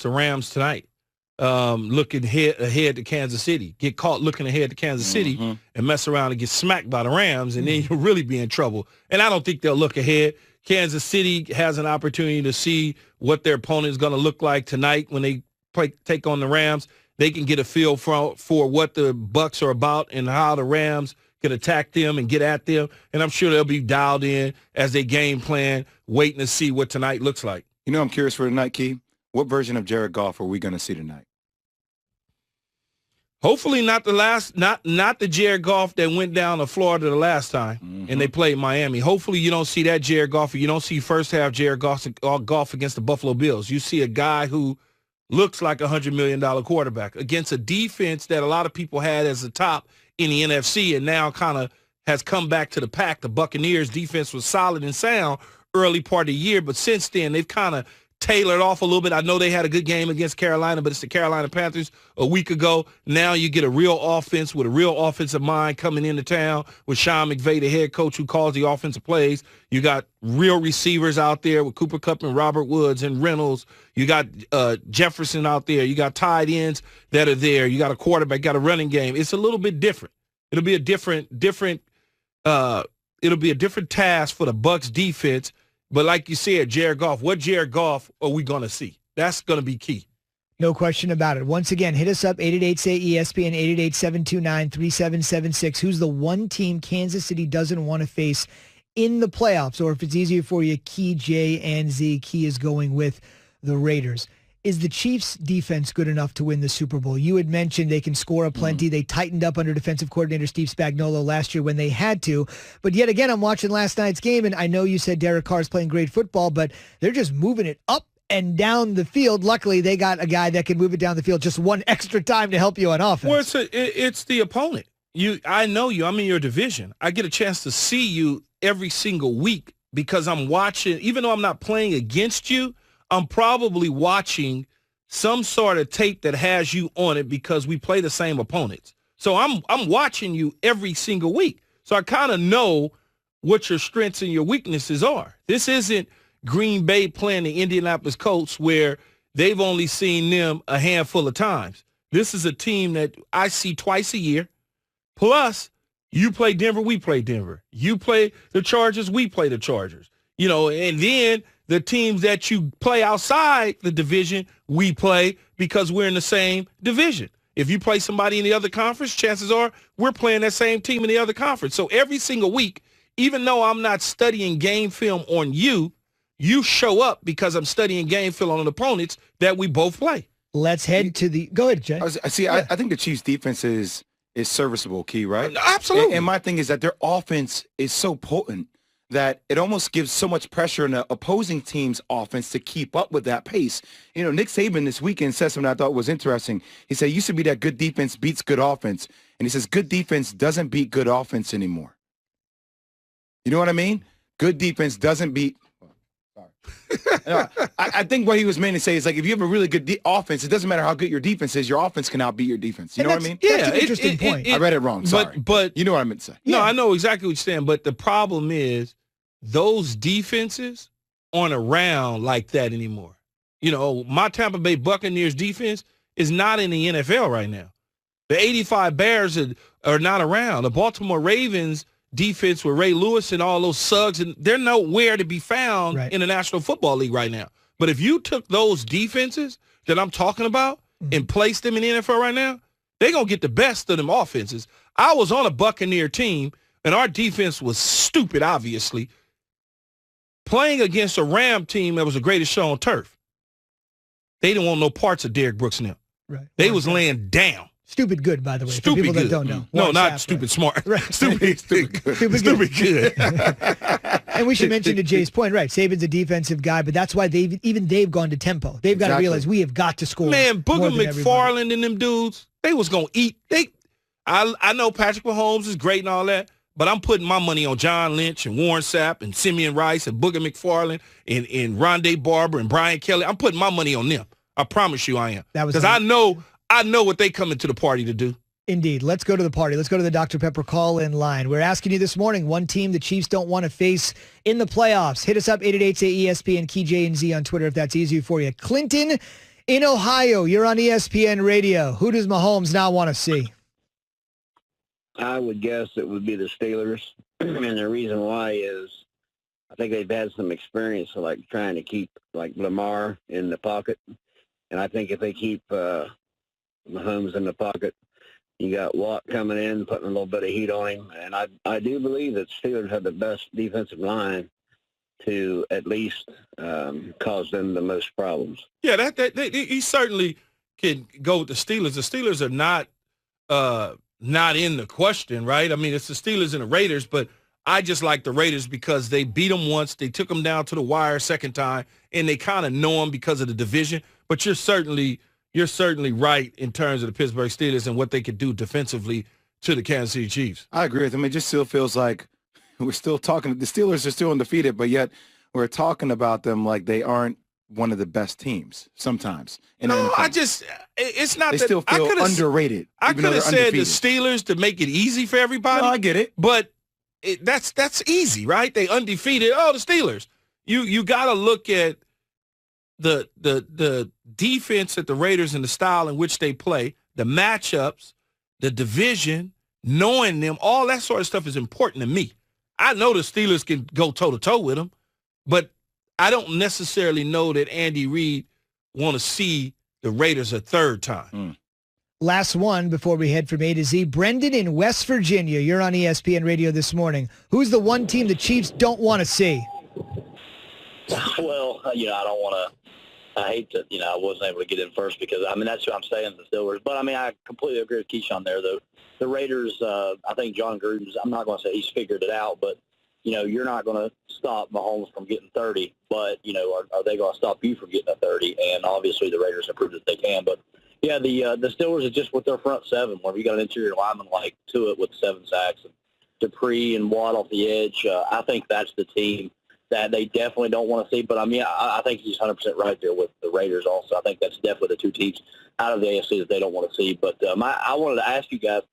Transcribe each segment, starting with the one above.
the Rams tonight, looking ahead to Kansas City, get caught looking ahead to Kansas City and mess around and get smacked by the Rams, and then you'll really be in trouble. And I don't think they'll look ahead. Kansas City has an opportunity to see what their opponent is going to look like tonight when they take on the Rams. They can get a feel for what the Bucs are about and how the Rams can attack them and get at them. And I'm sure they'll be dialed in as they game plan, waiting to see what tonight looks like. You know, I'm curious for tonight, Key. What version of Jared Goff are we going to see tonight? Hopefully not the Jared Goff that went down to Florida the last time and they played Miami. Hopefully you don't see that Jared Goff, or you don't see first half Jared Goff against the Buffalo Bills. You see a guy who looks like a $100 million quarterback against a defense that a lot of people had as the top in the NFC and now kind of has come back to the pack. The Buccaneers defense was solid and sound early part of the year, but since then they've kind of tailored off a little bit. I know they had a good game against Carolina, but it's the Carolina Panthers a week ago. Now you get a real offense with a real offensive mind coming into town with Sean McVay, the head coach who calls the offensive plays. You got real receivers out there with Cooper Kupp and Robert Woods and Reynolds. You got Jefferson out there. You got tight ends that are there. You got a quarterback, got a running game. It's a little bit different. It'll be a different task for the Bucs defense. But like you said, Jared Goff, what Jared Goff are we going to see? That's going to be key. No question about it. Once again, hit us up, 888-SAY-ESPN, 888-729-3776. Who's the one team Kansas City doesn't want to face in the playoffs? Or if it's easier for you, Key, J, and Z. Key is going with the Raiders. Is the Chiefs' defense good enough to win the Super Bowl? You had mentioned they can score a plenty. They tightened up under defensive coordinator Steve Spagnuolo last year when they had to. But yet again, I'm watching last night's game, and I know you said Derek Carr's playing great football, but they're just moving it up and down the field. Luckily, they got a guy that can move it down the field just one extra time to help you on offense. Well, it's the opponent. I know you. I'm in your division. I get a chance to see you every single week because I'm watching. Even though I'm not playing against you, I'm probably watching some sort of tape that has you on it because we play the same opponents. So I'm watching you every single week. So I kind of know what your strengths and your weaknesses are. This isn't Green Bay playing the Indianapolis Colts where they've only seen them a handful of times. This is a team that I see twice a year. Plus, you play Denver, we play Denver. You play the Chargers, we play the Chargers. You know, and then the teams that you play outside the division, we play because we're in the same division. If you play somebody in the other conference, chances are we're playing that same team in the other conference. So every single week, even though I'm not studying game film on you, you show up because I'm studying game film on the opponents that we both play. Let's head to the – go ahead, Jay. I think the Chiefs' defense is serviceable, Key, right? Absolutely. And my thing is that their offense is so potent that it almost gives so much pressure on the opposing team's offense to keep up with that pace. You know, Nick Saban this weekend said something I thought was interesting. He said, it used to be that good defense beats good offense. And he says, good defense doesn't beat good offense anymore. You know what I mean? Good defense doesn't beat. I think what he was meant to say is, like, if you have a really good offense, it doesn't matter how good your defense is, your offense can outbeat your defense. You know what I mean? Yeah, that's an interesting point. I read it wrong. Sorry. But you know what I meant to say. No, I know exactly what you're saying. But the problem is those defenses aren't around like that anymore. You know, my Tampa Bay Buccaneers defense is not in the NFL right now. The 85 Bears are not around. The Baltimore Ravens defense with Ray Lewis and all those Suggs, and they're nowhere to be found in the National Football League right now. But if you took those defenses that I'm talking about and placed them in the NFL right now, they're going to get the best of them offenses. I was on a Buccaneer team, and our defense was stupid, obviously, playing against a Ram team that was the greatest show on turf. They didn't want no parts of Derrick Brooks now. Right. They was laying down. Stupid good, by the way, stupid for people good. That don't know. No, not stupid smart. Right. Stupid good. Stupid good. And we should mention to Jay's point, right, Saban's a defensive guy, but that's why they've gone to tempo. They've got to realize we have got to score. Man, Booger McFarland and them dudes, they was going to eat. I know Patrick Mahomes is great and all that, but I'm putting my money on John Lynch and Warren Sapp and Simeon Rice and Booger McFarland and Rondé Barber and Brian Kelly. I'm putting my money on them. I promise you I am. Because I know what they come into the party to do. Indeed. Let's go to the party. Let's go to the Dr. Pepper call-in line. We're asking you this morning, one team the Chiefs don't want to face in the playoffs. Hit us up, 888-ESPN, Key J and Z on Twitter if that's easier for you. Clinton In Ohio, you're on ESPN Radio. Who does Mahomes not want to see? I would guess it would be the Steelers. And the reason why is I think they've had some experience of, like, trying to keep, like, Lamar in the pocket. And I think if they keep Mahomes in the pocket, you got Watt coming in, putting a little bit of heat on him. And I do believe that Steelers have the best defensive line to at least cause them the most problems. Yeah, he certainly can go with the Steelers. The Steelers are not in the question, right? I mean, it's the Steelers and the Raiders, but I just like the Raiders because they beat them once. They took them down to the wire second time, and they kind of know them because of the division. But you're certainly right in terms of the Pittsburgh Steelers and what they could do defensively to the Kansas City Chiefs. I agree with him. It just still feels like we're still talking. The Steelers are still undefeated, but yet we're talking about them like they aren't one of the best teams sometimes. No, it's not they that. still feel underrated. I could have said the Steelers to make it easy for everybody. No, I get it. But that's easy, right? They undefeated. Oh, the Steelers. You got to look at the defense at the Raiders and the style in which they play, the matchups, the division, knowing them, all that sort of stuff is important to me. I know the Steelers can go toe-to-toe with them, but I don't necessarily know that Andy Reid want to see the Raiders a third time. Last one before we head from A to Z. Brendan in West Virginia, you're on ESPN Radio this morning. Who's the one team the Chiefs don't want to see? Well, I don't want to. I hate that, I wasn't able to get in first because, that's what I'm saying, the Steelers. But, I completely agree with Keyshawn there, though. The Raiders, I think John Gruden's, I'm not going to say he's figured it out, but, you're not going to stop Mahomes from getting 30, but, are they going to stop you from getting a 30? And obviously the Raiders have proved that they can. But, yeah, the Steelers are just with their front seven, where you got an interior lineman like Tuitt with 7 sacks, and Dupree and Watt off the edge. I think that's the team that they definitely don't want to see. But, I think he's 100% right there with the Raiders also. I think that's definitely the two teams out of the AFC that they don't want to see. But I wanted to ask you guys,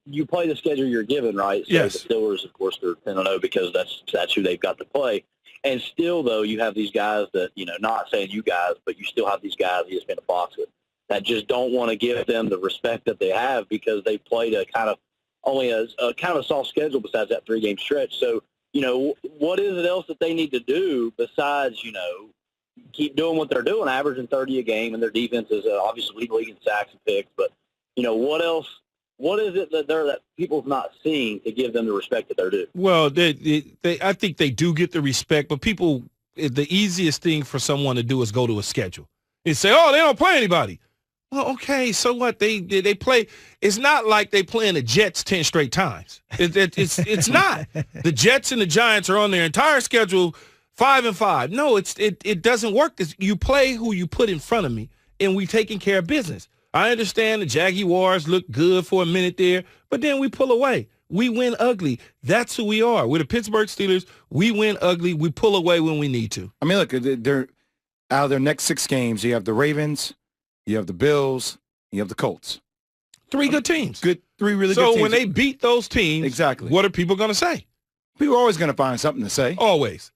you play the schedule you're given, right? So yes. The Steelers, of course, they're 10-0 because that's who they've got to play. And still, though, you have these guys that, not saying you guys, but you still have these guys he has been a box with that just don't want to give them the respect that they have because they played a kind of only a kind of a soft schedule besides that 3-game stretch. So, what is it else that they need to do besides, keep doing what they're doing, averaging 30 a game, and their defense is obviously leading the league in sacks and picks. But, what else? What is it that people's not seeing to give them the respect that they're due? Well, I think they do get the respect, but the easiest thing for someone to do is go to a schedule and say, oh, they don't play anybody. Well, okay, so what? They play. It's not like they playing the Jets 10 straight times. It's not. The Jets and the Giants are on their entire schedule 5-5. No, it doesn't work. You play who you put in front of me, and we taking care of business. I understand the Jaguars look good for a minute there, but then we pull away. We win ugly. That's who we are. We're the Pittsburgh Steelers. We win ugly. We pull away when we need to. Look, they're out of their next 6 games. You have the Ravens, you have the Bills, you have the Colts. 3 good teams. 3 really good teams. So when they beat those teams, exactly, what are people going to say? People are always going to find something to say. Always.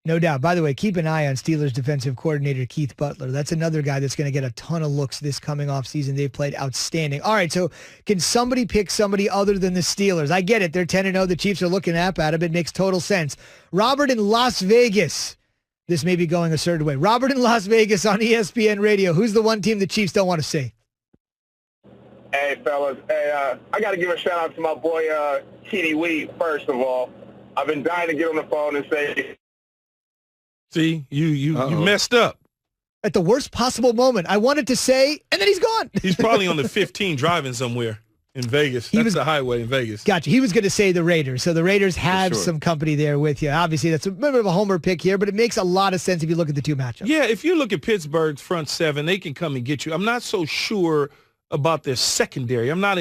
No doubt. By the way, keep an eye on Steelers defensive coordinator Keith Butler. That's another guy that's going to get a ton of looks this coming off season. They've played outstanding. All right, so can somebody pick somebody other than the Steelers? I get it. They're 10-0. The Chiefs are looking up at them. It makes total sense. Robert in Las Vegas. This may be going a certain way. Robert in Las Vegas on ESPN Radio. Who's the one team the Chiefs don't want to see? Hey, fellas. Hey, I got to give a shout-out to my boy, T.D. Weed, first of all. I've been dying to get on the phone and say... See, you messed up. At the worst possible moment. I wanted to say, and then he's gone. He's probably on the 15 driving somewhere in Vegas. That's the highway in Vegas. Gotcha. He was going to say the Raiders. So the Raiders have some company there with you. Obviously, that's a bit of a homer pick here, but it makes a lot of sense if you look at the two matchups. Yeah, if you look at Pittsburgh's front seven, they can come and get you. I'm not so sure about their secondary. I'm not